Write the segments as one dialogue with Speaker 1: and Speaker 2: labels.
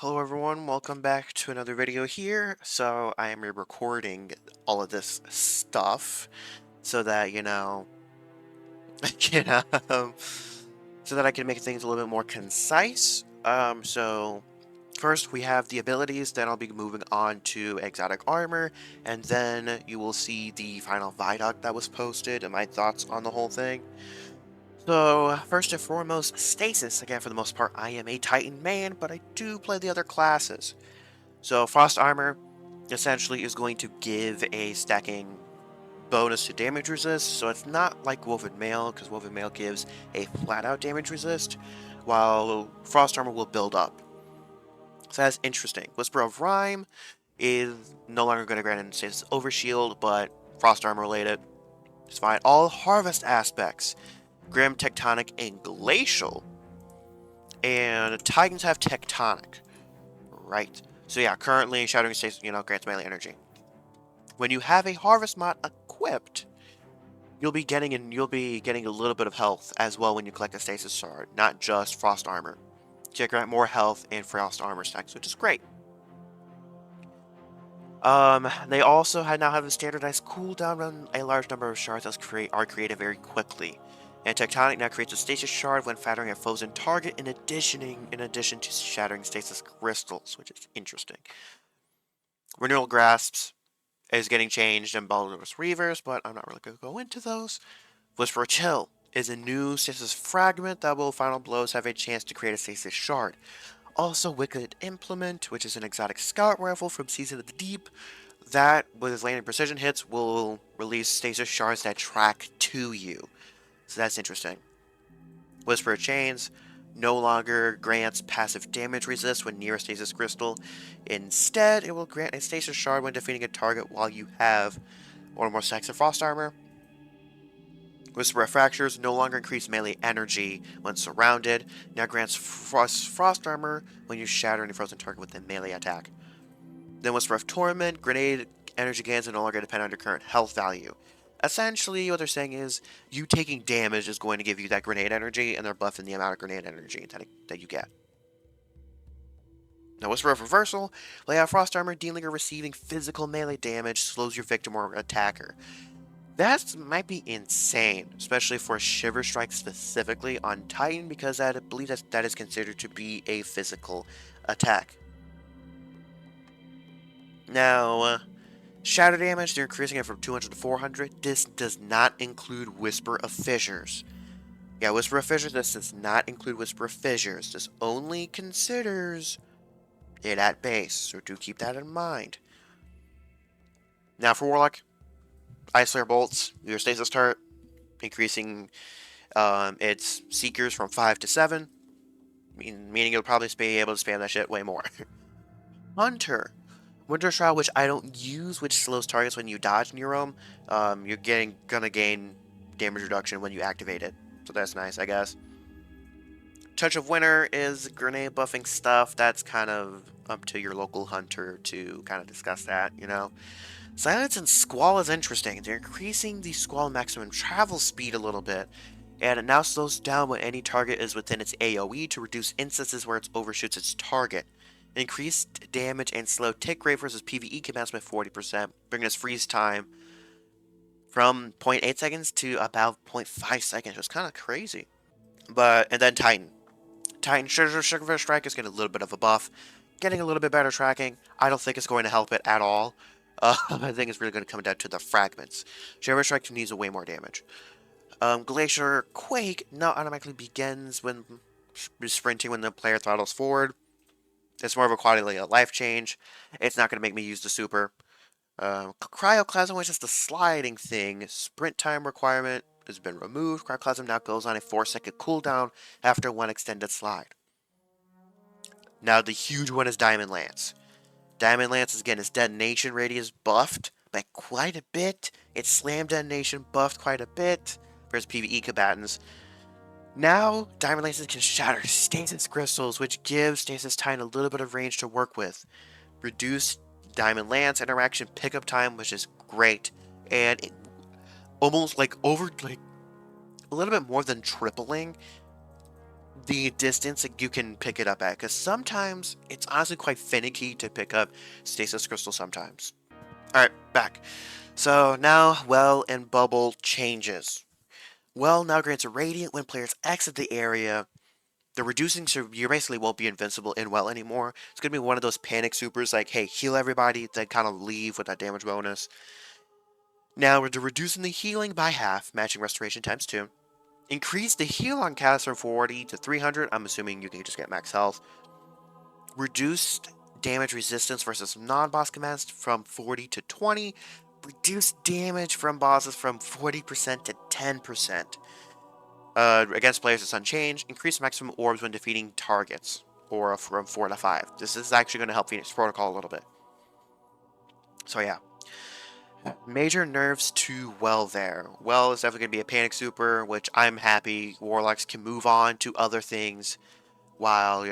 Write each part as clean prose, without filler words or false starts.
Speaker 1: Hello everyone, welcome back to another video here. So I am recording all of this stuff so that, I can, so that I can make things a little bit more concise. So first we have the abilities, then I'll be moving on to exotic armor, and then you will see the final ViDoc that was posted and my thoughts on the whole thing. So, first and foremost, stasis. Again, for the most part, I am a Titan man, but I do play the other classes. So Frost Armor essentially is going to give a stacking bonus to damage resist, so it's not like Woven Mail, because Woven Mail gives a flat-out damage resist, while Frost Armor will build up. So that's interesting. Whisper of Rhyme is no longer going to grant an status overshield, but Frost Armor related. It's fine. All Harvest aspects, Grim, Tectonic, and Glacial, and Titans have Tectonic. Right. So yeah, currently Shattering Stasis, grants melee energy. When you have a Harvest mod equipped, you'll be getting a little bit of health as well when you collect a Stasis Shard, not just Frost Armor. So you grant more health in Frost Armor stacks, which is great. They also now have a standardized cooldown on a large number of shards that are created very quickly. And Tectonic now creates a stasis shard when shattering a frozen target in addition to shattering stasis crystals, which is interesting. Renewal Grasps is getting changed in Baldur's Reavers, but I'm not really going to go into those. Whisper of Chill is a new stasis fragment that will final blows have a chance to create a stasis shard. Also, Wicked Implement, which is an exotic scout rifle from Season of the Deep, that, with its landing precision hits, will release stasis shards that track to you. So that's interesting. Whisper of Chains no longer grants passive damage resist when near a stasis crystal. Instead, it will grant a stasis shard when defeating a target while you have one or more stacks of frost armor. Whisper of Fractures no longer increase melee energy when surrounded, now grants frost armor when you shatter any frozen target with a melee attack. Then Whisper of Torment, grenade energy gains are no longer depend on your current health value. Essentially, what they're saying is, you taking damage is going to give you that grenade energy, and they're buffing the amount of grenade energy that you get. Now, Whisper of Reversal, lay out Frost Armor, dealing or receiving physical melee damage slows your victim or attacker. That might be insane, especially for Shiver Strike specifically on Titan, because I believe that is considered to be a physical attack. Now, shatter damage, they're increasing it from 200 to 400. This does not include Whisper of Fissures. Yeah, Whisper of Fissures, this does not include Whisper of Fissures. This only considers it at base, so do keep that in mind. Now for Warlock, Ice Flare Bolts, your stasis turret, increasing its Seekers from 5 to 7, meaning you'll probably be able to spam that shit way more. Hunter, Winter Shroud, which I don't use, which slows targets when you dodge in your roam. You're gonna gain damage reduction when you activate it, so that's nice, I guess. Touch of Winter is grenade buffing stuff. That's kind of up to your local hunter to kind of discuss that, Silence and Squall is interesting. They're increasing the Squall maximum travel speed a little bit, and it now slows down when any target is within its AoE to reduce instances where it overshoots its target. Increased damage and slow tick rate versus PvE commands by 40%, bringing its freeze time from 0.8 seconds to about 0.5 seconds. It's kind of crazy. And then Titan. Titan Sugar Strike is getting a little bit of a buff, getting a little bit better tracking. I don't think it's going to help it at all. I think it's really going to come down to the fragments. Shiver Strike needs way more damage. Glacier Quake now automatically begins when sprinting when the player throttles forward. It's more of a quality of life change. It's not going to make me use the super. Cryoclasm was just a sliding thing. Sprint time requirement has been removed. Cryoclasm now goes on a 4-second cooldown after one extended slide. Now the huge one is Diamond Lance. Diamond Lance is again its detonation radius buffed by quite a bit. Its slam detonation buffed quite a bit for its PvE combatants. Now, Diamond Lances can shatter stasis crystals, which gives Stasis Titan a little bit of range to work with. Reduce Diamond Lance interaction pickup time, which is great, and almost a little bit more than tripling the distance that you can pick it up at, because sometimes it's honestly quite finicky to pick up Stasis Crystal sometimes. Alright, back. So now Well and Bubble changes. Well now grants a Radiant when players exit the area. They're reducing, so you basically won't be invincible in Well anymore. It's going to be one of those panic supers like, hey, heal everybody, then kind of leave with that damage bonus. Now we're reducing the healing by half, matching restoration times 2. Increase the heal on cast from 40 to 300. I'm assuming you can just get max health. Reduced damage resistance versus non-boss commands from 40 to 20. Reduce damage from bosses from 40% to 10%. Against players, it's unchanged. Increase maximum orbs when defeating targets, or from 4 to 5. This is actually going to help Phoenix Protocol a little bit. So yeah. Major nerfs to Well there. Well is definitely going to be a panic super, which I'm happy Warlocks can move on to other things while,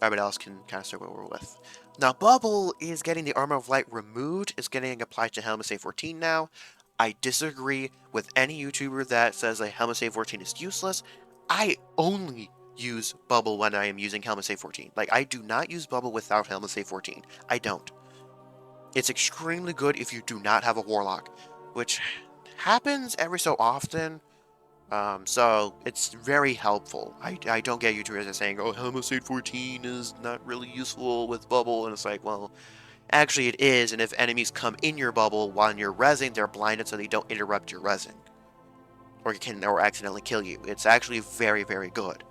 Speaker 1: everybody else can kind of start what we're with. Now, Bubble is getting the Armor of Light removed. It's getting applied to Helmet Save 14 now. I disagree with any YouTuber that says that Helmet Save 14 is useless. I only use Bubble when I am using Helmet Save 14. Like, I do not use Bubble without Helmet Save 14. I don't. It's extremely good if you do not have a Warlock, which happens every so often. So it's very helpful. I don't get YouTubers that saying, oh, Helmicide 14 is not really useful with Bubble, and it's like, well, actually it is, and if enemies come in your bubble while you're rezzing, they're blinded so they don't interrupt your rezzing. Or accidentally kill you. It's actually very, very good.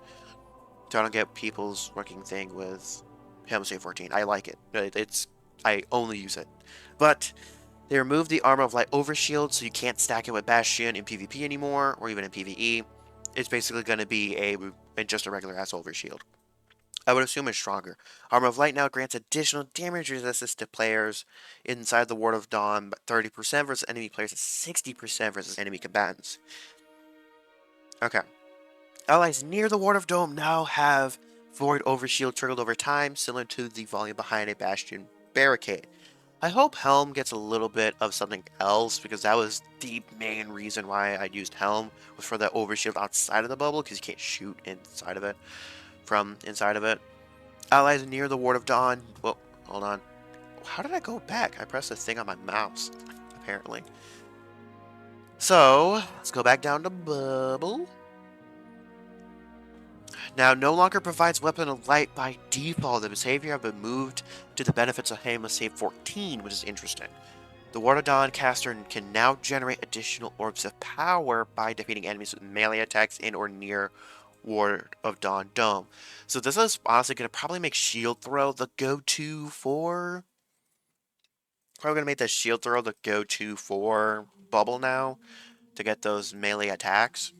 Speaker 1: So I don't get people's working thing with Helmicide 14. I like it. I only use it. But they removed the Armor of Light Overshield, so you can't stack it with Bastion in PvP anymore, or even in PvE. It's basically going to be just a regular ass Overshield. I would assume it's stronger. Armor of Light now grants additional damage resistance to players inside the Ward of Dawn, 30% versus enemy players, and 60% versus enemy combatants. Okay. Allies near the Ward of Dome now have Void Overshield triggered over time, similar to the volume behind a Bastion barricade. I hope Helm gets a little bit of something else, because that was the main reason why I used Helm, was for that overshield outside of the bubble, because you can't shoot inside of it, from inside of it. Allies near the Ward of Dawn. Well, hold on. How did I go back? I pressed a thing on my mouse, apparently. So, let's go back down to Bubble. Now, no longer provides Weapon of Light by default. The behavior have been moved to the benefits of Helmet Save 14, which is interesting. The Ward of Dawn caster can now generate additional orbs of power by defeating enemies with melee attacks in or near Ward of Dawn Dome. So this is honestly going to probably make Shield Throw the go-to for... Probably going to make the Shield Throw the go-to for Bubble now, to get those melee attacks.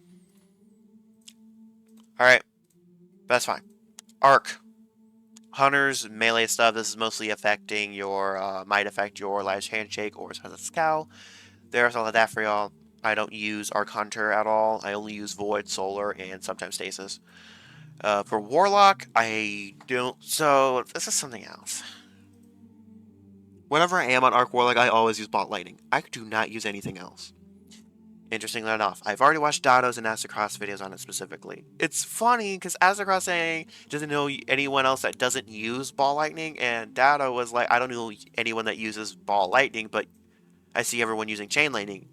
Speaker 1: Alright, that's fine. Arc. Hunter's melee stuff, this is mostly affecting your, might affect your Life's Handshake or Silent Scowl. There's all of that for y'all. I don't use Arc Hunter at all. I only use Void, Solar, and sometimes Stasis. For Warlock, I don't... So, this is something else. Whenever I am on Arc Warlock, I always use Bolt Lightning. I do not use anything else. Interestingly enough, I've already watched Dado's and Astacross videos on it specifically. It's funny, because Astacross saying doesn't know anyone else that doesn't use Ball Lightning, and Dado was like, I don't know anyone that uses Ball Lightning, but I see everyone using Chain Lightning.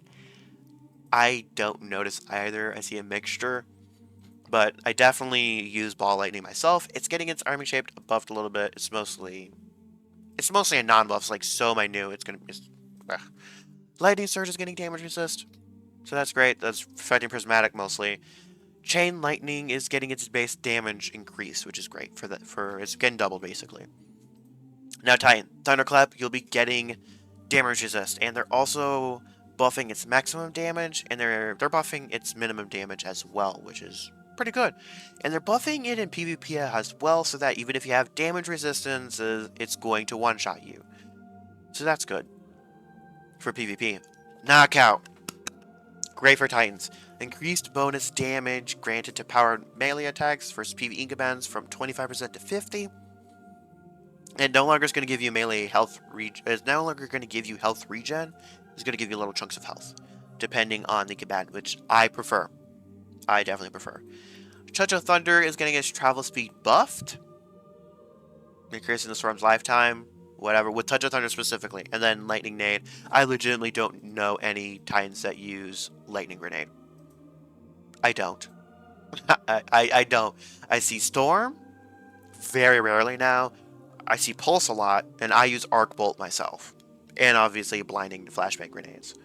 Speaker 1: I don't notice either. I see a mixture, but I definitely use Ball Lightning myself. It's getting its arming shape buffed a little bit. It's mostly a non-buff, so like so minute. Lightning Surge is getting damage resist, so that's great. That's affecting Prismatic mostly. Chain Lightning is getting its base damage increase, which is great for it's getting doubled basically. Now Titan, Thunderclap, you'll be getting damage resist, and they're also buffing its maximum damage, and they're buffing its minimum damage as well, which is pretty good. And they're buffing it in PvP as well, so that even if you have damage resistance, it's going to one-shot you. So that's good for PvP. Knockout. Great for Titans. Increased bonus damage granted to powered melee attacks versus PvE commands from 25% to 50%. And no longer is going to give you melee health It's no longer going to give you health regen. It's going to give you little chunks of health, depending on the combatant, which I prefer. I definitely prefer. Touch of Thunder is getting its travel speed buffed, increasing the storm's lifetime, whatever, with Touch of Thunder specifically. And then Lightning Nade. I legitimately don't know any Titans that use Lightning Grenade. I don't. I don't. I see Storm very rarely now. I see Pulse a lot, and I use Arc Bolt myself. And obviously Blinding Flashbang Grenades.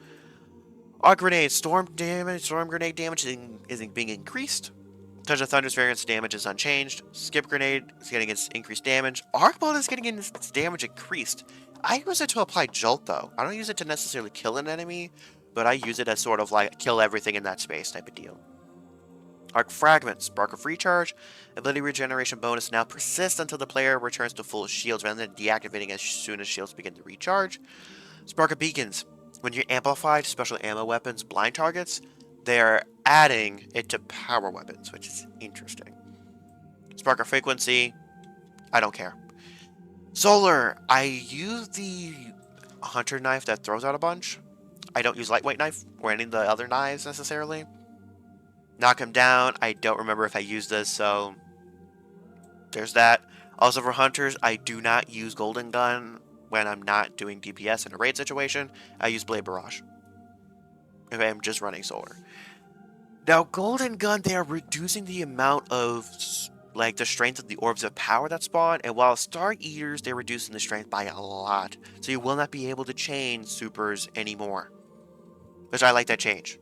Speaker 1: Arc Grenade, Storm Grenade damage is being increased. Touch of Thunder's variance damage is unchanged. Skip Grenade is getting its increased damage. Arc Bolt is getting its damage increased. I use it to apply Jolt, though. I don't use it to necessarily kill an enemy, but I use it as sort of like kill everything in that space type of deal. Arc Fragments, Spark of Recharge, ability regeneration bonus now persists until the player returns to full shields rather than deactivating as soon as shields begin to recharge. Spark of Beacons, when you're amplified special ammo weapons blind targets, they're adding it to power weapons, which is interesting. Spark of Frequency, I don't care. Solar, I use the Hunter knife that throws out a bunch. I don't use Lightweight knife or any of the other knives necessarily. Knock him down, I don't remember if I used this, so there's that. Also for Hunters, I do not use Golden Gun when I'm not doing DPS in a raid situation. I use Blade Barrage if I'm just running Solar. Now, Golden Gun, they are reducing the amount of, like, the strength of the Orbs of Power that spawn, and while Star Eaters, they're reducing the strength by a lot. So you will not be able to chain supers anymore. Which I like that change.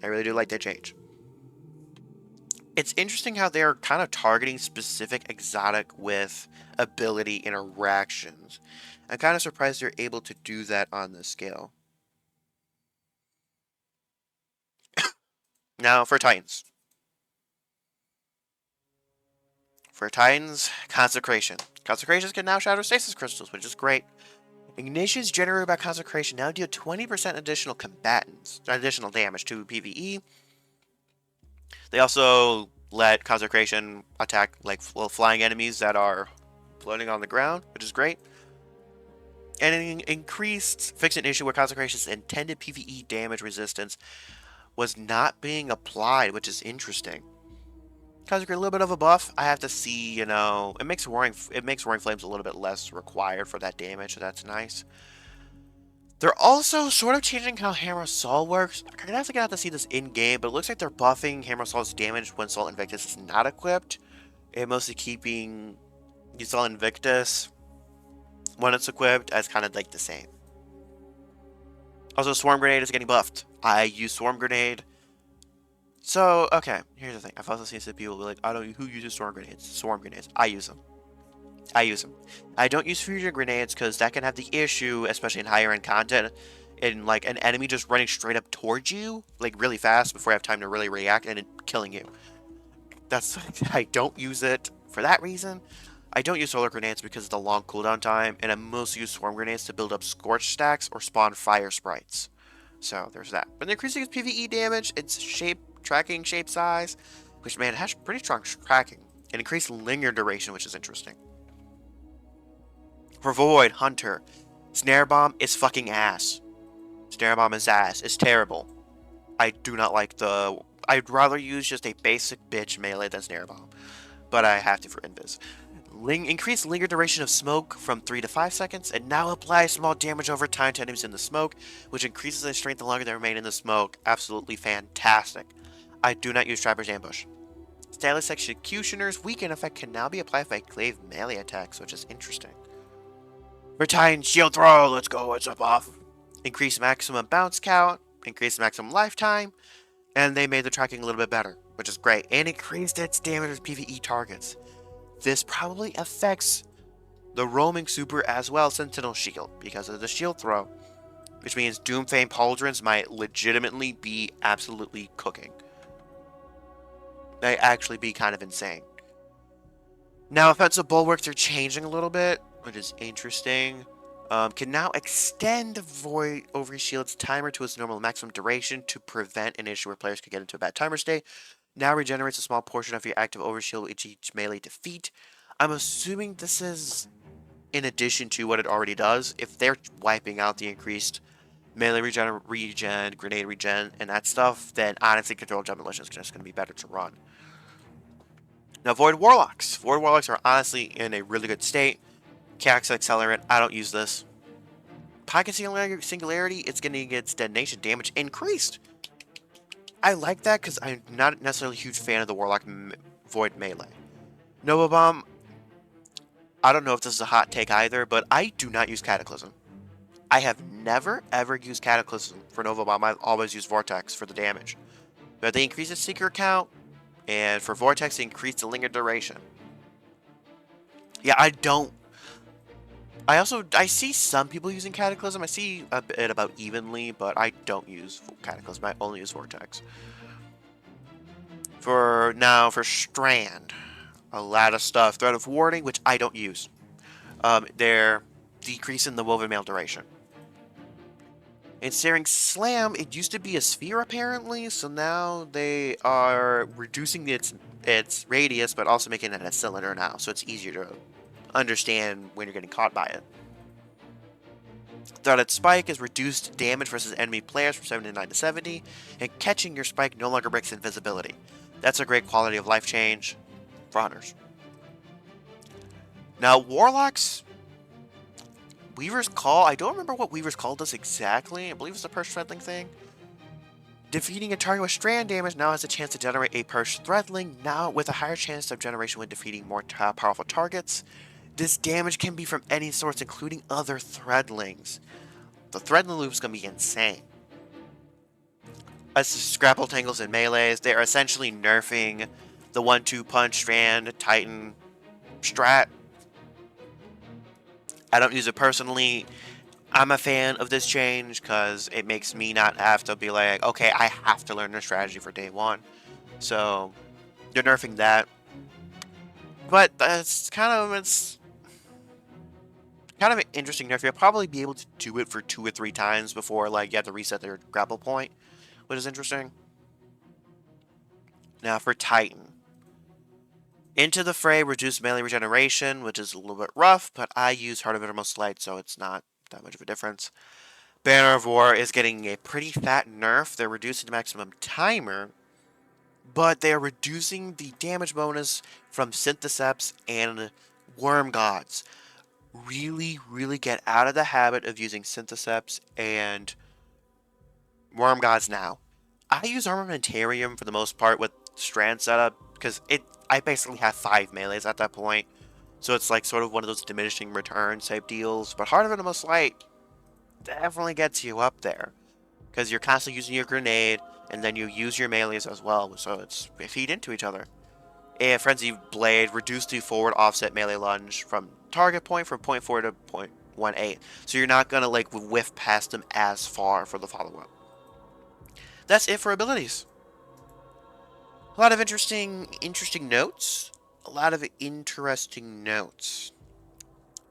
Speaker 1: I really do like that change. It's interesting how they're kind of targeting specific exotic with ability interactions. I'm kind of surprised they're able to do that on this scale. Now, for Titans. For Titans, Consecration. Consecrations can now shatter stasis crystals, which is great. Ignitions generated by Consecration now deal 20% additional damage to PvE. They also let Consecration attack like flying enemies that are floating on the ground, which is great. And it increased, fixed an issue where Consecration's intended PvE damage resistance was not being applied, which is interesting. Consecrate a little bit of a buff. I have to see, you know, it makes Roaring Flames a little bit less required for that damage, so that's nice. They're also sort of changing how Hammer Assault works. I'm gonna have to see this in game, but it looks like they're buffing Hammer Assault's damage when Assault Invictus is not equipped, and mostly keeping Assault Invictus when it's equipped as kind of like the same. Also, Swarm Grenade is getting buffed. I use Swarm Grenade. So, okay, here's the thing. I've also seen some people be like, who uses Swarm Grenades? Swarm Grenades. I use them. I don't use Fusion Grenades because that can have the issue, especially in higher end content, in like an enemy just running straight up towards you, like really fast before I have time to really react and killing you. I don't use it for that reason. I don't use Solar Grenades because of the long cooldown time, and I mostly use Swarm Grenades to build up Scorch stacks or spawn Fire Sprites. So, there's that. But increasing its PvE damage, its tracking shape size, which, man, has pretty strong tracking. And increased linger duration, which is interesting. For Void, Hunter, Snare Bomb is fucking ass. Snare Bomb is ass. It's terrible. I do not like the... I'd rather use just a basic bitch melee than Snare Bomb. But I have to for Invis. Increase linger duration of smoke from 3 to 5 seconds, and now apply small damage over time to enemies in the smoke, which increases their strength the longer they remain in the smoke. Absolutely fantastic. I do not use Trapper's Ambush. Stylus Executioner's weaken effect can now be applied by glaive melee attacks, which is interesting. Retain Shield Throw, let's go, it's a buff. Increase maximum bounce count, increase maximum lifetime, and they made the tracking a little bit better, which is great, and increased its damage with PvE targets. This probably affects the roaming super as well, Sentinel Shield, because of the Shield Throw, which means Doomfang Pauldrons might legitimately be absolutely cooking. They actually be kind of insane. Now, offensive bulwarks are changing a little bit, which is interesting. Can now extend Void Overshield's timer to its normal maximum duration to prevent an issue where players could get into a bad timer state. Now regenerates a small portion of your active Overshield with each melee defeat. I'm assuming this is in addition to what it already does. If they're wiping out the increased melee regen, grenade regen, and that stuff, then honestly Controlled Demolition is just going to be better to run. Now, Void Warlocks. Void Warlocks are honestly in a really good state. Cax Accelerant, I don't use this. Pocket Singularity, it's getting its detonation damage increased. I like that because I'm not necessarily a huge fan of the Warlock Void Melee. Nova Bomb, I don't know if this is a hot take either, but I do not use Cataclysm. I have never ever used Cataclysm for Nova Bomb. I've always used Vortex for the damage. But they increase the Seeker count, and for Vortex, they increase the linger duration. Yeah, I see some people using Cataclysm. I see a bit about evenly, but I don't use Cataclysm. I only use Vortex. For Strand, a lot of stuff. Threat of Warding, which I don't use. They're decreasing the woven mail duration. In Searing Slam, it used to be a sphere apparently, so now they are reducing its radius, but also making it a cylinder now, so it's easier to understand when you're getting caught by it. Threaded Spike is reduced damage versus enemy players from 79 to 70, and catching your spike no longer breaks invisibility. That's a great quality of life change for hunters. Now, Warlocks, Weaver's Call, I don't remember what Weaver's Call does exactly. I believe it's a Purge Threadling thing. Defeating a target with strand damage now has a chance to generate a Purge Threadling, now with a higher chance of generation when defeating more powerful targets. This damage can be from any source, including other Threadlings. The Threadling loop is going to be insane. As Scrapple Tangles and Melees, they are essentially nerfing the 1-2 punch Strand, Titan, Strat. I don't use it personally. I'm a fan of this change because it makes me not have to be like, okay, I have to learn their strategy for day one. So they're nerfing that. But it's kind of an interesting nerf. You'll probably be able to do it for 2 or 3 times before like you have to reset their grapple point, which is interesting. Now for Titan. Into the Fray, reduced melee regeneration, which is a little bit rough, but I use Heart of Innermost Light, so it's not that much of a difference. Banner of War is getting a pretty fat nerf. They're reducing the maximum timer, but they're reducing the damage bonus from Syntheseps and Worm Gods. Really, really get out of the habit of using Syntheseps and Worm Gods now. I use Armamentarium for the most part with Strand setup, because I basically have 5 melees at that point. So it's like sort of one of those diminishing returns type deals. But Heart of Innermost Light definitely gets you up there, because you're constantly using your grenade, and then you use your melees as well, so they feed into each other. And Frenzy Blade, reduce the forward offset melee lunge from target point from 0.4 to 0.18. So you're not going to like whiff past them as far for the follow-up. That's it for abilities. A lot of interesting notes. A lot of interesting notes.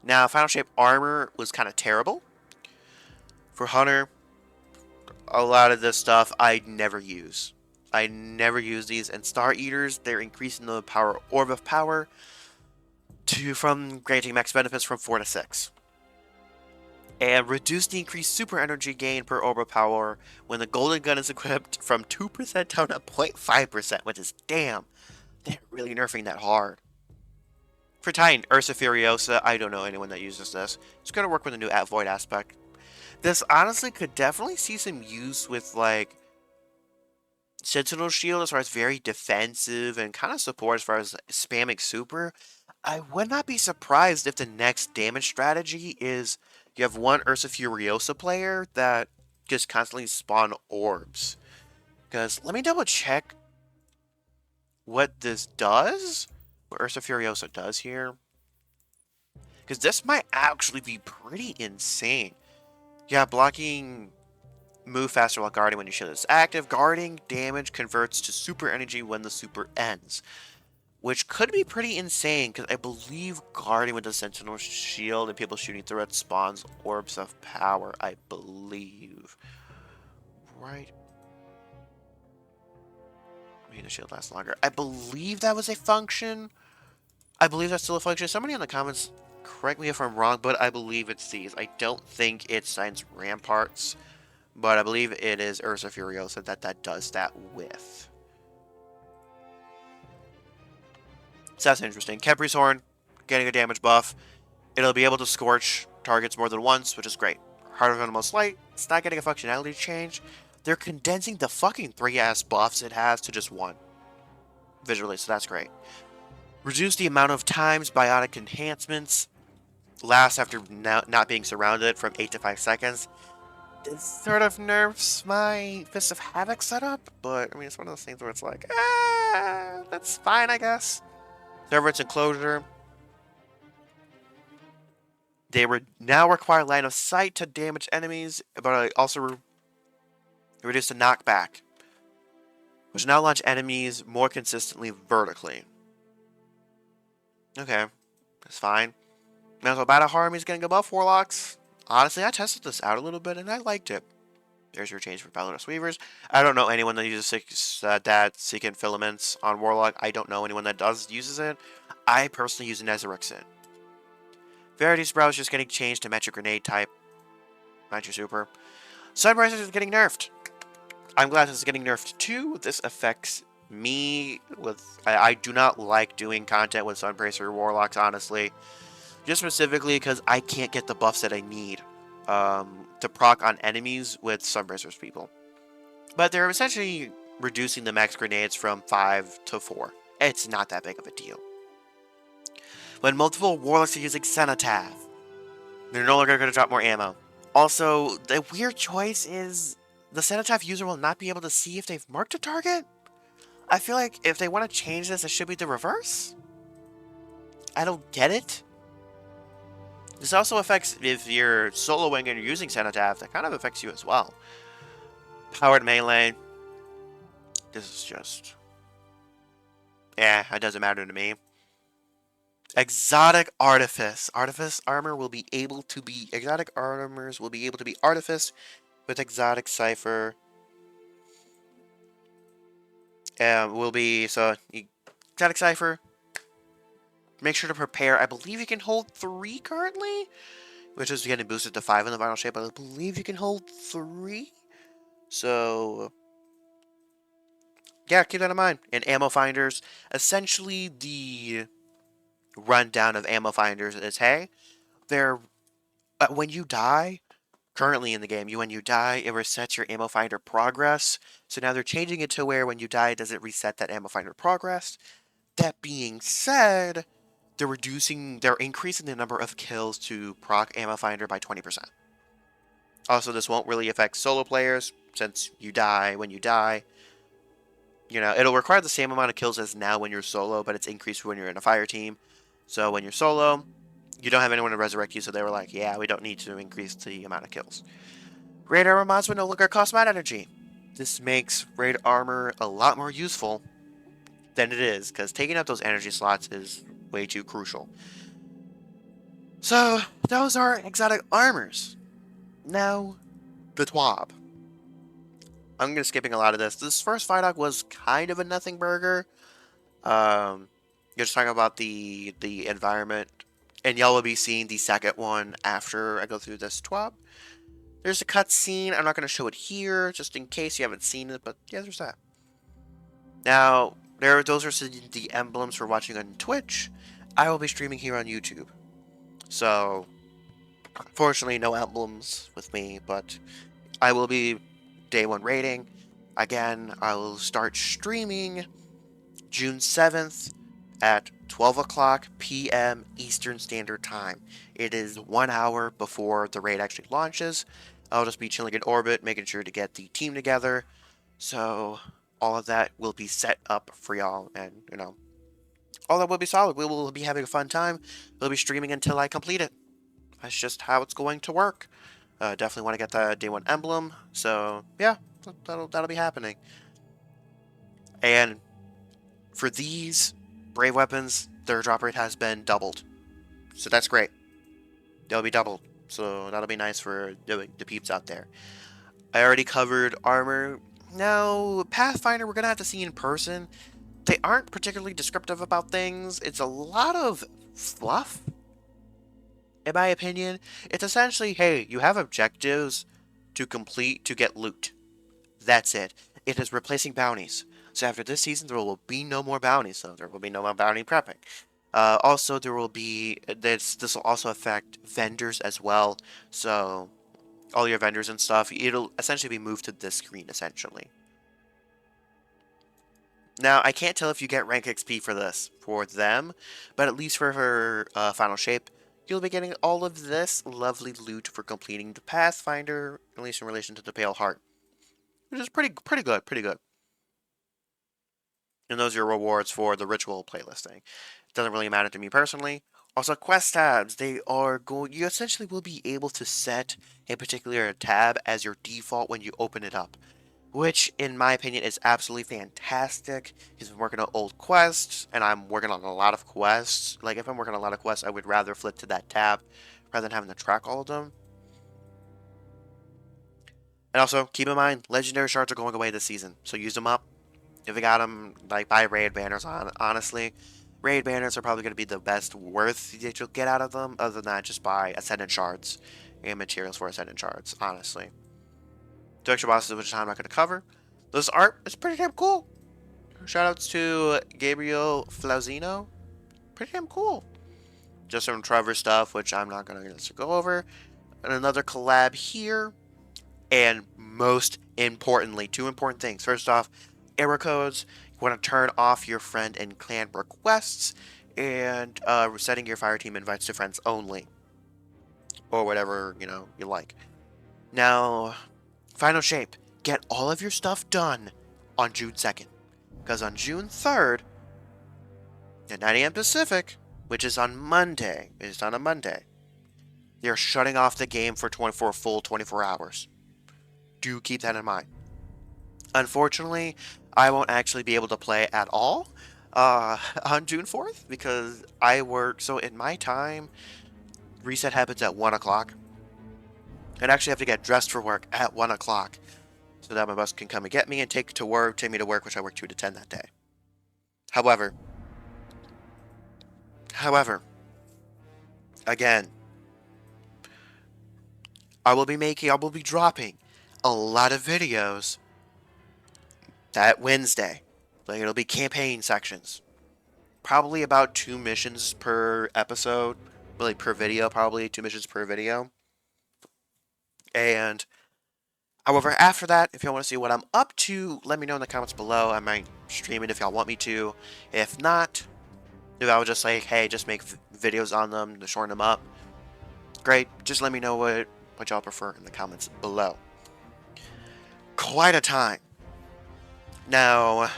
Speaker 1: Now, Final Shape Armor was kind of terrible. For Hunter, a lot of this stuff I never use. I never use these. And Star Eaters, they're increasing the power Orb of Power from granting max benefits from 4 to 6. And reduce the increased super energy gain per Orb of Power when the Golden Gun is equipped from 2% down to 0.5%, which is damn. They're really nerfing that hard. For Titan, Ursa Furiosa, I don't know anyone that uses this. It's going to work with a new Void aspect. This honestly could definitely see some use with like Sentinel Shield as far as very defensive and kind of support as far as spamming super. I would not be surprised if the next damage strategy is you have one Ursa Furiosa player that just constantly spawn orbs. Because let me double check what this does. What Ursa Furiosa does here. Because this might actually be pretty insane. Yeah, blocking, move faster while guarding when your shield is active. Guarding damage converts to super energy when the super ends. Which could be pretty insane, because I believe guarding with the Sentinel Shield and people shooting through it spawns Orbs of Power, I believe. Right? Making the shield last longer. I believe that was a function. I believe that's still a function. Somebody in the comments, correct me if I'm wrong, but I believe it's these. I don't think it's Science Ramparts, but I believe it is Ursa Furiosa that does that with. So that's interesting. Khepri's Horn, getting a damage buff. It'll be able to scorch targets more than once, which is great. Heart of Animal Slight, it's not getting a functionality change. They're condensing the fucking 3-ass buffs it has to just one visually, so that's great. Reduce the amount of times biotic enhancements last after not being surrounded from 8 to 5 seconds. This sort of nerfs my Fist of Havoc setup, but I mean, it's one of those things where it's like, that's fine, I guess. Servant's Enclosure. They now require line of sight to damage enemies, but also reduce the knockback, which now launch enemies more consistently vertically. Okay, that's fine. Mental Battle Harm is getting above Warlocks. Honestly, I tested this out a little bit and I liked it. There's your change for Paladin Weavers. I don't know anyone that uses that Seeking Filaments on Warlock. I don't know anyone that uses it. I personally use it as a Rexit. Verity's Brow is just getting changed to Metric Grenade type. Not your super. Sunrise is getting nerfed. I'm glad this is getting nerfed too. This affects me with... I do not like doing content with Sunbracer Warlocks, honestly. Just specifically because I can't get the buffs that I need to proc on enemies with Sunbracer's people. But they're essentially reducing the max grenades from 5 to 4. It's not that big of a deal. When multiple Warlocks are using Cenotaph, they're no longer going to drop more ammo. Also, the weird choice is the Cenotaph user will not be able to see if they've marked a target. I feel like if they want to change this, it should be the reverse. I don't get it. This also affects if you're soloing and you're using Cenotaph, that kind of affects you as well. Powered melee. This is just... it doesn't matter to me. Exotic Artifice. Artifice armor will be able to be... Exotic armors will be able to be Artifice with Exotic Cipher. Will be... So, Exotic Cipher. Make sure to prepare. I believe you can hold 3 currently, which is getting boosted to 5 in the final shape, but I believe you can hold 3. So, yeah, keep that in mind. And ammo finders. Essentially, the rundown of ammo finders is, hey, they're... when you die, currently in the game, when you die, it resets your ammo finder progress. So now they're changing it to where when you die, does it reset that ammo finder progress? That being said, they're increasing the number of kills to proc ammo finder by 20%. Also, this won't really affect solo players, since you die when you die. You know, it'll require the same amount of kills as now when you're solo, but it's increased when you're in a fire team. So when you're solo, you don't have anyone to resurrect you, so they were like, yeah, we don't need to increase the amount of kills. Raid armor mods will no longer cost mat energy. This makes raid armor a lot more useful than it is, because taking up those energy slots is way too crucial. So, those are exotic armors. Now, the TWAB. I'm going to skipping a lot of this. This first ViDoc was kind of a nothing burger. You're just talking about the environment. And y'all will be seeing the second one after I go through this TWAB. There's a cutscene. I'm not going to show it here, just in case you haven't seen it, but yeah, there's that. Now, those are the emblems for watching on Twitch. I will be streaming here on YouTube. So, unfortunately, no emblems with me, but I will be day 1 rating. Again, I will start streaming June 7th at 12 o'clock p.m. Eastern Standard Time. It is 1 hour before the raid actually launches. I'll just be chilling in orbit, making sure to get the team together. So, all of that will be set up for y'all, and, you know, all that will be solid. We will be having a fun time. We'll be streaming until I complete it. That's just how it's going to work. Definitely want to get the day 1 emblem. So, yeah, that'll be happening. And for these brave weapons, their drop rate has been doubled. So that's great. They'll be doubled. So that'll be nice for the peeps out there. I already covered armor. Now, Pathfinder, we're going to have to see in person. They aren't particularly descriptive about things. It's a lot of fluff, in my opinion. It's essentially, hey, you have objectives to complete to get loot. That's it. It is replacing bounties. So after this season, there will be no more bounties, so there will be no more bounty prepping. Also, there will be this will also affect vendors as well. So all your vendors and stuff, it'll essentially be moved to this screen essentially. Now, I can't tell if you get rank XP for this, for them, but at least for her final shape, you'll be getting all of this lovely loot for completing the Pathfinder, at least in relation to the Pale Heart. Which is pretty good. And those are your rewards for the ritual playlisting. It doesn't really matter to me personally. Also, quest tabs, you essentially will be able to set a particular tab as your default when you open it up. Which, in my opinion, is absolutely fantastic. He's been working on old quests, and I'm working on a lot of quests. Like, if I'm working on a lot of quests, I would rather flip to that tab rather than having to track all of them. And also, keep in mind, legendary shards are going away this season, so use them up. If you got them, like, buy raid banners, honestly. Raid banners are probably going to be the best worth that you'll get out of them. Other than that, just buy Ascendant shards and materials for Ascendant shards, honestly. Two extra bosses, which I'm not going to cover. This art is pretty damn cool. Shoutouts to Gabriel Flauzino. Pretty damn cool. Just some Trevor stuff, which I'm not going to go over. And another collab here. And most importantly, two important things. First off, error codes. You want to turn off your friend and clan requests. And setting your fire team invites to friends only. Or whatever, you like. Now, final shape. Get all of your stuff done on June 2nd. Because on June 3rd, at 9 a.m. Pacific, which is on Monday, they're shutting off the game for full 24 hours. Do keep that in mind. Unfortunately, I won't actually be able to play at all on June 4th because I work. So in my time, reset happens at 1 o'clock. I'd actually have to get dressed for work at 1 o'clock so that my boss can come and get me and take me to work, which I work 2 to 10 that day. However, again, I will be dropping a lot of videos that Wednesday. Like, it'll be campaign sections. Probably about 2 missions per episode. Really, per video, probably 2 missions per video. And, however, after that, if y'all want to see what I'm up to, let me know in the comments below. I might stream it if y'all want me to. If not, if I would just like, hey, just make videos on them to shorten them up. Great. Just let me know what y'all prefer in the comments below. Quite a time. Now,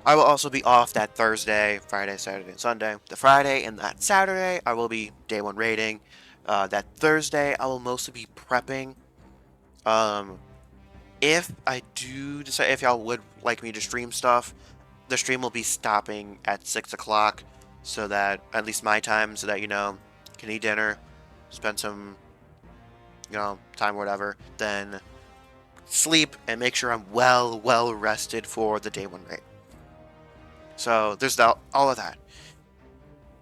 Speaker 1: I will also be off that Thursday, Friday, Saturday, and Sunday. The Friday and that Saturday, I will be day 1 raiding. That Thursday, I will mostly be prepping. If I do decide, if y'all would like me to stream stuff, the stream will be stopping at 6 o'clock, so that, at least my time, so that, can eat dinner, spend some, time or whatever, then sleep, and make sure I'm well rested for the day 1 raid. So, there's all of that.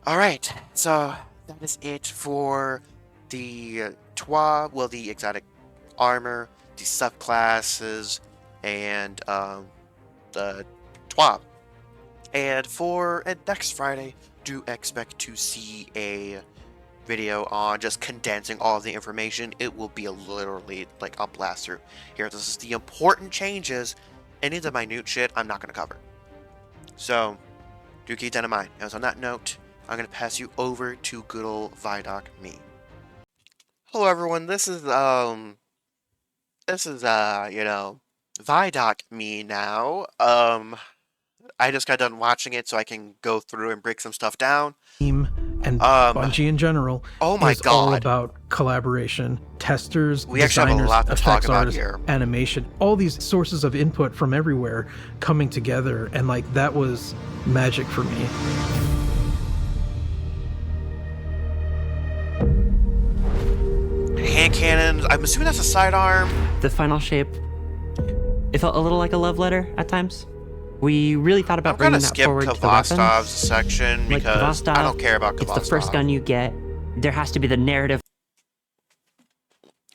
Speaker 1: Alright, so that is it for the the exotic armor, the subclasses, and the TWAB. And for next Friday, do expect to see a video on just condensing all of the information. It will be literally like a blast through. Here, this is the important changes. Any of the minute shit, I'm not going to cover. So, do keep that in mind. As on that note, I'm going to pass you over to good old ViDoc me. Hello everyone, this is ViDoc me now. I just got done watching it so I can go through and break some stuff down.
Speaker 2: And Bungie in general is all about collaboration. Testers, designers, effects artists, animation, all these sources of input from everywhere coming together, and like that was magic for me.
Speaker 1: Hand cannons, I'm assuming that's a sidearm.
Speaker 3: The final shape, it felt a little like a love letter at times. We really thought about bringing that forward to the weapons. I'm gonna skip Kvostov's
Speaker 1: section because I don't care about Kvostov.
Speaker 3: It's the first gun you get. There has to be the narrative.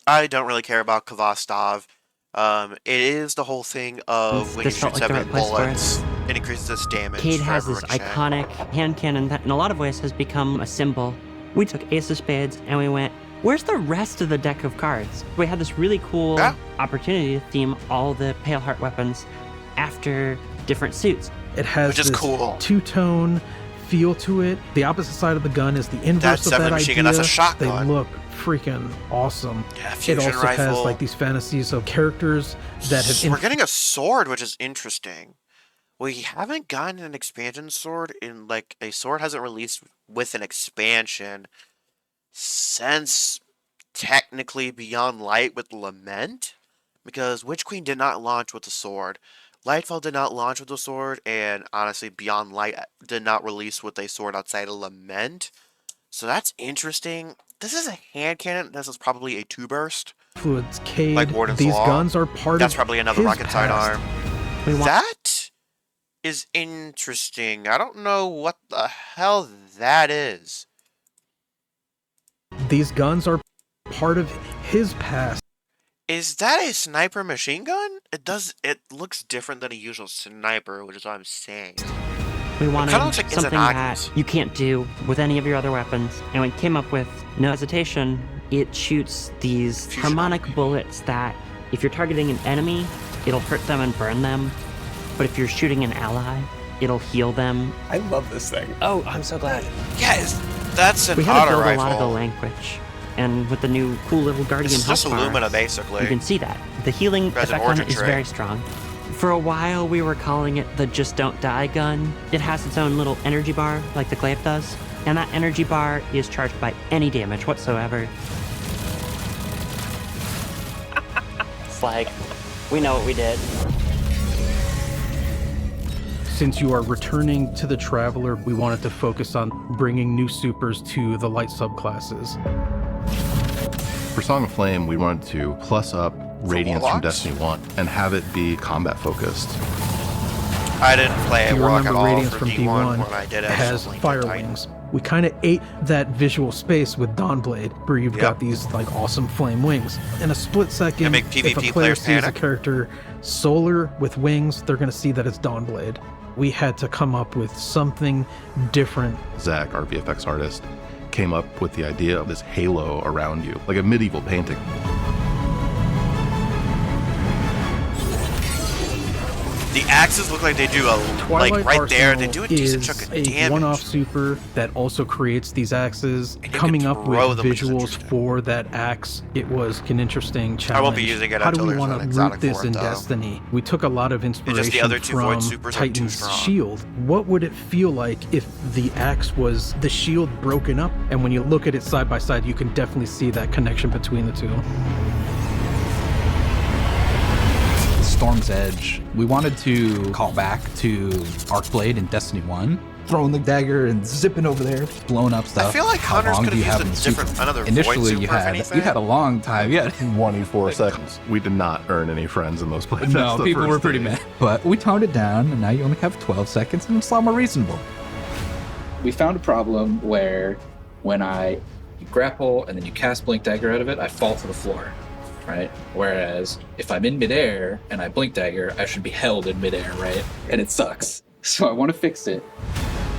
Speaker 1: I don't really care about Kvostov. It is the whole thing of when you shoot 7 bullets, it increases its damage.
Speaker 3: Cade has this iconic hand cannon that in a lot of ways has become a symbol. We took Ace of Spades and we went, where's the rest of the deck of cards? We had this really cool opportunity to theme all the Pale Heart weapons after different suits.
Speaker 2: It has this two-tone feel to it. The opposite side of the gun is the inverse of that idea.
Speaker 1: That's a shotgun.
Speaker 2: They look freaking awesome.
Speaker 1: Yeah,
Speaker 2: it also has like these fantasies of characters that have...
Speaker 1: We're getting a sword, which is interesting. We haven't gotten an expansion sword in, like, a sword hasn't released with an expansion since technically Beyond Light with Lament, because Witch Queen did not launch with a sword. Lightfall did not launch with a sword, and honestly, Beyond Light did not release with a sword outside of Lament. So that's interesting. This is a hand cannon. This is probably a 2-burst.
Speaker 2: Fluids, Cade,
Speaker 1: like Warden's
Speaker 2: these
Speaker 1: Law.
Speaker 2: Guns are part
Speaker 1: That's
Speaker 2: of
Speaker 1: probably another rocket sidearm.
Speaker 3: We
Speaker 1: That is interesting. I don't know what the hell that is.
Speaker 2: These guns are part of his past.
Speaker 1: Is that a sniper machine gun? It looks different than a usual sniper, which is what I'm saying.
Speaker 3: We wanted something that you can't do with any of your other weapons, and we came up with, no hesitation, it shoots these harmonic bullets that, if you're targeting an enemy, it'll hurt them and burn them, but if you're shooting an ally, it'll heal them.
Speaker 4: I love this thing.
Speaker 3: Oh, I'm so glad.
Speaker 1: Yes, that's an auto rifle.
Speaker 3: We had to build a lot of the language, and with the new cool little Guardian
Speaker 1: It's just
Speaker 3: health
Speaker 1: Illumina,
Speaker 3: bar,
Speaker 1: basically.
Speaker 3: you can see that. The healing effect on it is very strong. For a while, we were calling it the Just Don't Die gun. It has its own little energy bar, like the glaive does, and that energy bar is charged by any damage whatsoever. It's like, we know what we did.
Speaker 2: Since you are returning to the Traveler, we wanted to focus on bringing new supers to the light subclasses.
Speaker 5: For Song of Flame, we wanted to plus up Radiance from Destiny 1 and have it be combat focused.
Speaker 1: I didn't play Warlock at all
Speaker 2: Radiance
Speaker 1: for
Speaker 2: from
Speaker 1: D1 when I did it.
Speaker 2: It has fire wings. We kind of ate that visual space with Dawnblade, where you've got these like awesome flame wings. In a split second,
Speaker 1: make
Speaker 2: if a
Speaker 1: PvP
Speaker 2: player
Speaker 1: players
Speaker 2: sees
Speaker 1: panic.
Speaker 2: a character solar with wings, they're going to see that it's Dawnblade. We had to come up with something different.
Speaker 5: Zach, our VFX artist, came up with the idea of this halo around you, like a medieval painting.
Speaker 1: The axes look like they do
Speaker 2: Twilight
Speaker 1: like right
Speaker 2: Arsenal
Speaker 1: there. They do a decent chunk of
Speaker 2: is a
Speaker 1: damage.
Speaker 2: one-off super that also creates these axes.
Speaker 1: And
Speaker 2: Coming up with
Speaker 1: them,
Speaker 2: visuals for that axe, it was an interesting challenge.
Speaker 1: I won't be using it
Speaker 2: How do
Speaker 1: until
Speaker 2: we
Speaker 1: there's
Speaker 2: want
Speaker 1: an
Speaker 2: to
Speaker 1: exotic
Speaker 2: root this
Speaker 1: for it,
Speaker 2: in
Speaker 1: though.
Speaker 2: Destiny? We took a lot of inspiration
Speaker 1: other two Void
Speaker 2: from
Speaker 1: supers are too
Speaker 2: Titan's
Speaker 1: strong.
Speaker 2: shield. What would it feel like if the axe was the shield broken up? And when you look at it side by side, you can definitely see that connection between the two.
Speaker 4: Storm's Edge. We wanted to call back to Arcblade in Destiny 1, throwing the dagger and zipping over there, blowing up stuff.
Speaker 1: I feel like Hunters could have used another
Speaker 4: Initially,
Speaker 1: Void super,
Speaker 4: you had a long time. Yeah,
Speaker 5: 24 seconds. We did not earn any friends in those places.
Speaker 4: No, people were pretty mad. But we toned it down, and now you only have 12 seconds, and it's a lot more reasonable.
Speaker 6: We found a problem where when you grapple and then you cast Blink Dagger out of it, I fall to the floor. Right? Whereas if I'm in midair and I blink dagger, I should be held in midair, right? And it sucks. So I want to fix it.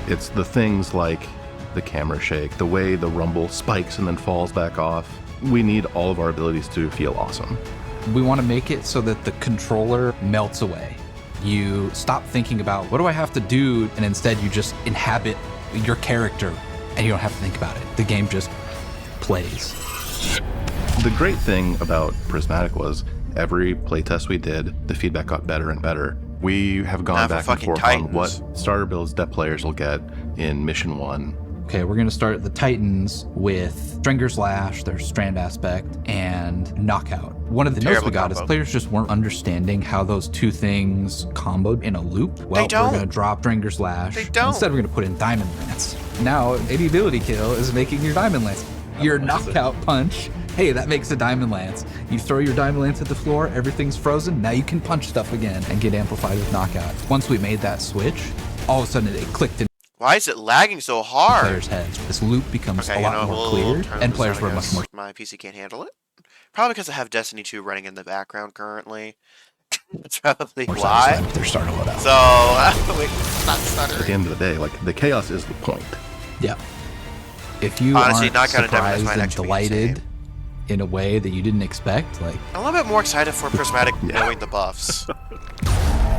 Speaker 5: It's the things like the camera shake, the way the rumble spikes and then falls back off. We need all of our abilities to feel awesome.
Speaker 4: We want to make it so that the controller melts away. You stop thinking about what do I have to do, and instead you just inhabit your character and you don't have to think about it. The game just plays.
Speaker 5: The great thing about Prismatic was every playtest we did, the feedback got better and better. We have gone back and forth on what starter builds that players will get in Mission 1.
Speaker 4: Okay, we're going to start the Titans with Stringer's Lash, their Strand Aspect, and Knockout. One of the notes we got is players just weren't understanding how those two things comboed in a loop. Well, we're going to drop Stringer's Lash. Instead, we're going to put in Diamond Lance. Now, any ability kill is making your Diamond Lance. Your Knockout Punch, hey, that makes a Diamond Lance. You throw your Diamond Lance at the floor, everything's frozen, now you can punch stuff again and get amplified with Knockout. Once we made that switch, all of a sudden it clicked in
Speaker 1: Why is it lagging so hard?
Speaker 4: players' heads. This loop becomes a lot more clear, and players were much more...
Speaker 1: My PC can't handle it. Probably because I have Destiny 2 running in the background currently. That's probably why.
Speaker 4: They're starting to load out.
Speaker 1: So, wait, it's not stuttering.
Speaker 5: At the end of the day, like, the chaos is the point.
Speaker 4: Yeah. If you
Speaker 1: honestly,
Speaker 4: aren't surprised and delighted in a way that you didn't expect, like...
Speaker 1: I'm a little bit more excited for Prismatic knowing the buffs.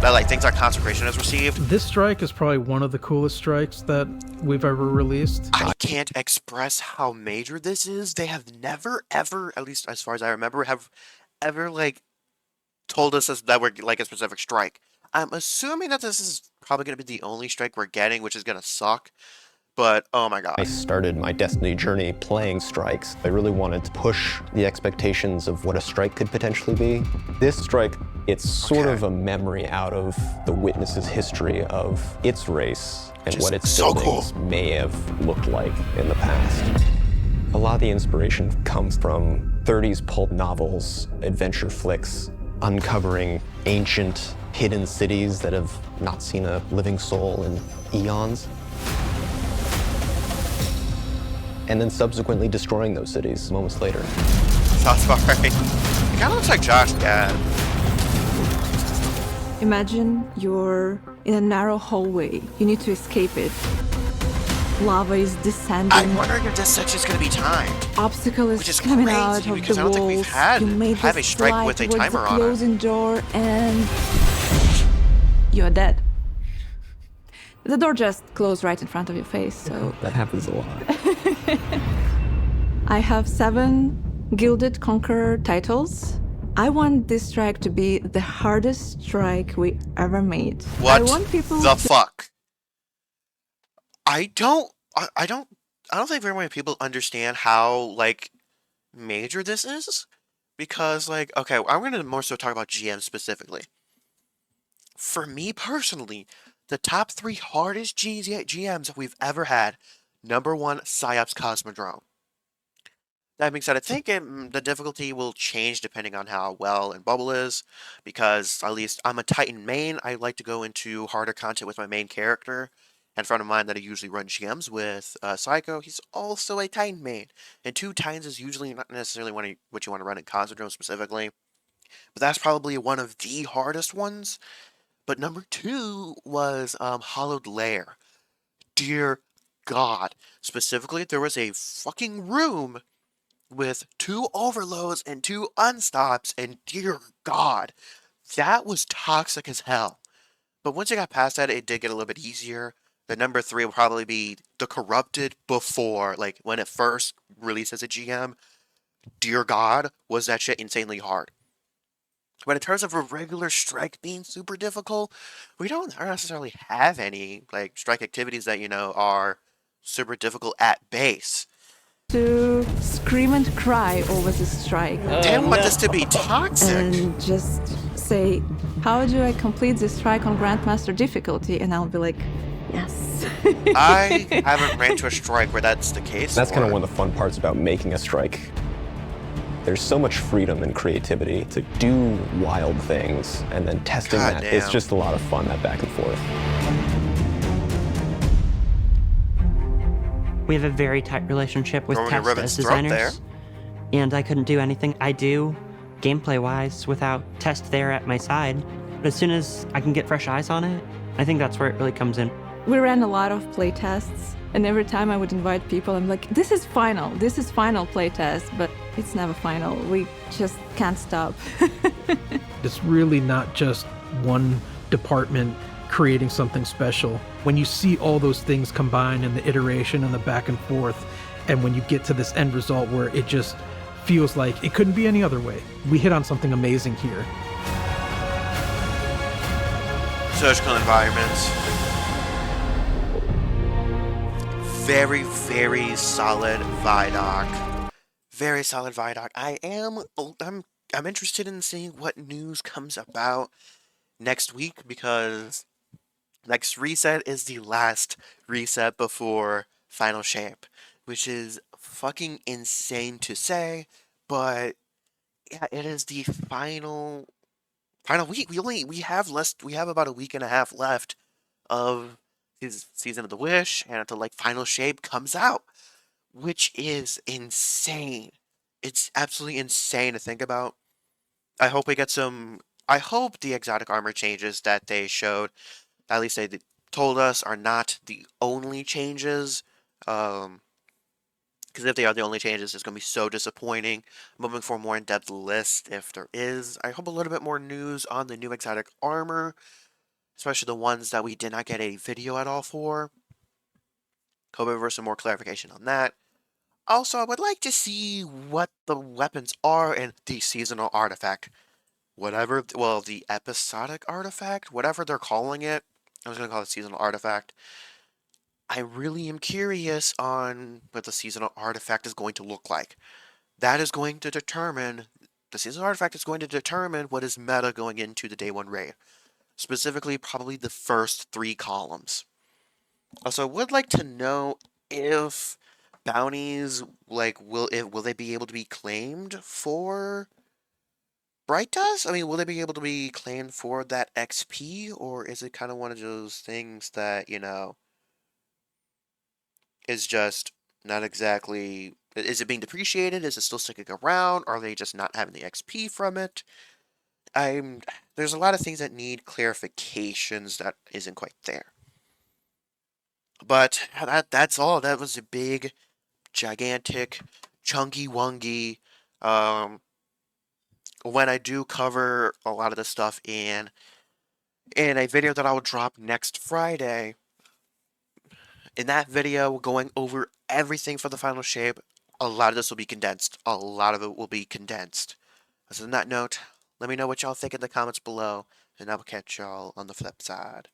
Speaker 1: That, like, things like Consecration has received.
Speaker 2: This strike is probably one of the coolest strikes that we've ever released.
Speaker 1: I can't express how major this is. They have never, ever, at least as far as I remember, have ever, like, told us that we're, like, a specific strike. I'm assuming that this is probably going to be the only strike we're getting, which is going to suck. But, oh my god.
Speaker 7: I started my Destiny journey playing strikes. I really wanted to push the expectations of what a strike could potentially be. This strike, it's sort of a memory out of the Witness's history of its race and what its buildings may have looked like in the past. A lot of the inspiration comes from 30s pulp novels, adventure flicks, uncovering ancient, hidden cities that have not seen a living soul in eons. And then subsequently destroying those cities moments later.
Speaker 1: Sounds about right. It kind of looks like Josh Gad.
Speaker 8: Imagine you're in a narrow hallway. You need to escape it. Lava is descending.
Speaker 1: I'm wondering if this section is going to be timed.
Speaker 8: Obstacle is coming out of the walls.
Speaker 1: I don't think we've had a strike with a timer on it.
Speaker 8: Closing door, and you're dead. The door just closed right in front of your face, so...
Speaker 7: That happens a lot.
Speaker 8: I have 7 Gilded Conqueror titles. I want this strike to be the hardest strike we ever made.
Speaker 1: What
Speaker 8: I want people
Speaker 1: the fuck? I don't think very many people understand how, like, major this is. Because, like, okay, I'm going to more so talk about GM specifically. For me personally, the top 3 hardest GMs that we've ever had. Number 1, Psyops Cosmodrome. That being said, I think the difficulty will change depending on how well and Bubble is, because at least I'm a Titan main. I like to go into harder content with my main character. And a friend of mine that I usually run GMs with, Psycho, he's also a Titan main. And 2 Titans is usually not necessarily what you want to run in Cosmodrome specifically. But that's probably one of the hardest ones. But number 2 was Hollowed Lair. Dear God. Specifically, there was a fucking room with 2 overloads and 2 unstops, and dear God, that was toxic as hell. But once you got past that, it did get a little bit easier. The number 3 will probably be the Corrupted before, like, when it first released as a GM. Dear God, was that shit insanely hard. But in terms of a regular strike being super difficult, we don't necessarily have any, like, strike activities that, you know, are super difficult at base.
Speaker 8: To scream and cry over this strike.
Speaker 1: They want this to be toxic.
Speaker 8: And just say, how do I complete this strike on Grandmaster difficulty? And I'll be like, yes.
Speaker 1: I haven't ran to a strike where that's the case.
Speaker 7: That's kind of one of the fun parts about making a strike. There's so much freedom and creativity to do wild things, and then testing that. Damn. It's just a lot of fun, that back and forth.
Speaker 3: We have a very tight relationship with test as designers, and I couldn't do anything I do gameplay-wise without Test there at my side. But as soon as I can get fresh eyes on it, I think that's where it really comes in.
Speaker 8: We ran a lot of play tests, and every time I would invite people, I'm like, this is final play test, but it's never final. We just can't stop.
Speaker 2: It's really not just one department creating something special. When you see all those things combined and the iteration and the back and forth, and when you get to this end result where it just feels like it couldn't be any other way, we hit on something amazing here.
Speaker 1: Surgical environments. Very, very solid ViDoc. Very solid ViDoc. I'm interested in seeing what news comes about next week, because next reset is the last reset before Final Shape, which is fucking insane to say, but yeah, it is the final week. We have about a week and a half left of his Season of the Wish, and until like Final Shape comes out, which is insane. It's absolutely insane to think about. I hope we get some. I hope the exotic armor changes that they showed, at least they told us, are not the only changes. Because if they are the only changes, it's going to be so disappointing. I'm hoping for a more in-depth list if there is. I hope a little bit more news on the new exotic armor, especially the ones that we did not get a video at all for. Hoping for some more clarification on that. Also, I would like to see what the weapons are in the seasonal artifact. Whatever, well, the episodic artifact, whatever they're calling it. I was going to call it seasonal artifact. I really am curious on what the seasonal artifact is going to look like. That is going to determine, the seasonal artifact is going to determine what is meta going into the day 1 raid. Specifically, probably the first 3 columns. Also, I would like to know if bounties, like, will they be able to be claimed for Bright Dust? I mean, will they be able to be claimed for that XP, or is it kind of one of those things that, you know, is just not exactly... Is it being depreciated? Is it still sticking around? Are they just not having the XP from it? There's a lot of things that need clarifications that isn't quite there. But that's all. That was a big, gigantic, chunky-wungy. When I do cover a lot of this stuff in a video that I will drop next Friday, in that video, going over everything for the final shape, a lot of this will be condensed. A lot of it will be condensed. So on that note, let me know what y'all think in the comments below, and I will catch y'all on the flip side.